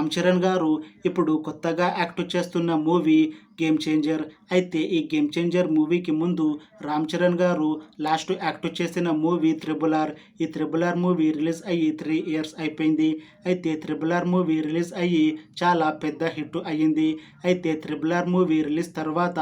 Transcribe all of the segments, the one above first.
రామ్ చరణ్ గారు ఇప్పుడు కొత్తగా యాక్ట్ చేస్తున్న మూవీ గేమ్ చేంజర్. అయితే ఈ గేమ్ చేంజర్ మూవీకి ముందు రామ్ చరణ్ గారు లాస్ట్ యాక్ట్ చేసిన మూవీ త్రిబుల్ ఆర్. ఈ త్రిబుల్ ఆర్ మూవీ రిలీజ్ అయ్యి 3 ఇయర్స్ అయిపోయింది. అయితే త్రిబుల్ ఆర్ మూవీ రిలీజ్ అయ్యి చాలా పెద్ద హిట్ అయ్యింది. అయితే త్రిబుల్ ఆర్ మూవీ రిలీజ్ తర్వాత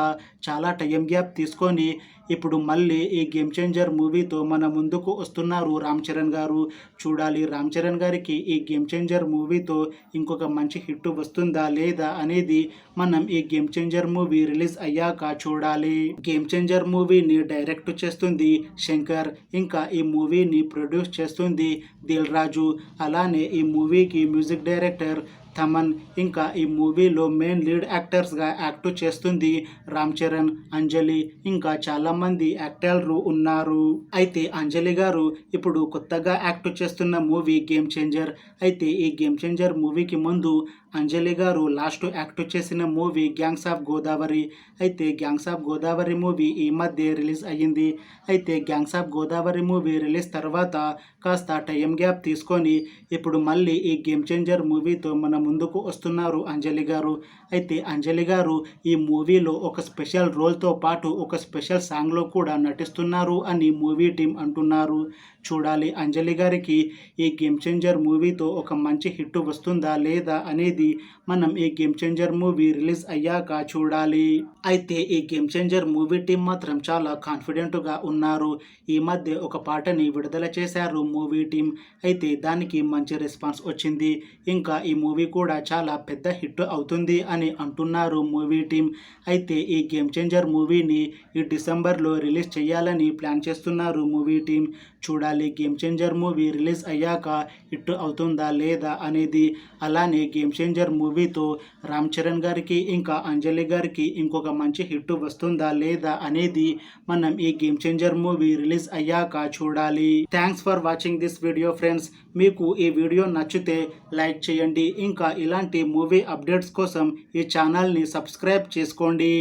చాలా టైం గ్యాప్ తీసుకొని ఇప్పుడు మళ్ళీ ఈ గేమ్ చేంజర్ మూవీతో మన ముందుకు వస్తున్నారు రామ్ చరణ్ గారు. చూడాలి రామ్ చరణ్ గారికి ఈ గేమ్ చేంజర్ మూవీతో ఇంకొక మంచి హిట్ వస్తుందా లేదా అనేది మనం ఈ గేమ్ చేంజర్ మూవీ రిలీజ్ అయ్యాక చూడాలి. గేమ్ చేంజర్ మూవీని డైరెక్ట్ చేస్తుంది శంకర్, ఇంకా ఈ మూవీని ప్రొడ్యూస్ చేస్తుంది దిల్ రాజు. అలానే ఈ మూవీకి మ్యూజిక్ డైరెక్టర్ తమన్, ఇంకా ఈ మూవీలో మెయిన్ లీడ్ యాక్టర్స్గా యాక్ట్ చేస్తుంది రామ్ చరణ్, అంజలి, ఇంకా చాలామంది యాక్టర్లు ఉన్నారు. అయితే అంజలి గారు ఇప్పుడు కొత్తగా యాక్ట్ చేస్తున్న మూవీ గేమ్ చేంజర్. అయితే ఈ గేమ్ చేంజర్ మూవీకి ముందు అంజలి గారు లాస్ట్ యాక్ట్ చేసిన మూవీ గ్యాంగ్స్ ఆఫ్ గోదావరి. అయితే గ్యాంగ్స్ ఆఫ్ గోదావరి మూవీ ఈ మధ్య రిలీజ్ అయ్యింది. అయితే gangs of Godavari movie release తర్వాత కాస్త టైం గ్యాప్ తీసుకొని ఇప్పుడు మళ్ళీ ఈ గేమ్ చేంజర్ మూవీతో మన ముందుకు వస్తున్నారు అంజలి గారు. అయితే అంజలి గారు ఈ మూవీలో ఒక స్పెషల్ రోల్తో పాటు ఒక స్పెషల్ సాంగ్లో కూడా నటిస్తున్నారు అని మూవీ టీం అంటున్నారు. చూడాలి అంజలి గారికి ఈ గేమ్ చేంజర్ మూవీతో ఒక మంచి హిట్ వస్తుందా లేదా అనేది మనం ఈ గేమ్ చేంజర్ మూవీ రిలీజ్ అయ్యాక చూడాలి. అయితే ఈ గేమ్ చేంజర్ మూవీ టీం మాత్రం చాలా కాన్ఫిడెంట్గా ఉన్నారు. ఈ మధ్య ఒక పాటని విడుదల చేశారు మూవీ టీం. అయితే దానికి మంచి రెస్పాన్స్ వచ్చింది. ఇంకా ఈ మూవీ కూడా చాలా పెద్ద హిట్ అవుతుంది అని అంటున్నారు మూవీ టీం. అయితే ఈ గేమ్ చేంజర్ మూవీని ఈ డిసెంబర్లో రిలీజ్ చేయాలని ప్లాన్ చేస్తున్నారు మూవీ టీం. చూడాలి గేమ్ చేంజర్ మూవీ రిలీజ్ అయ్యాక హిట్ అవుతుందా లేదా అనేది. అలానే గేమ్ చేంజర్ మూవీతో రామ్ చరణ్ గారికి ఇంకా అంజలి గారికి ఇంకొక మంచి హిట్ వస్తుందా లేదా అనేది మనం ఈ గేమ్ చేంజర్ మూవీ రిలీజ్ అయ్యాక చూడాలి. Thanks for watching this video friends. మీకు ఈ వీడియో నచ్చితే లైక్ చేయండి. ఇంకా ఇలాంటి మూవీ అప్డేట్స్ కోసం ఈ ఛానల్ని సబ్స్క్రైబ్ చేసుకోండి.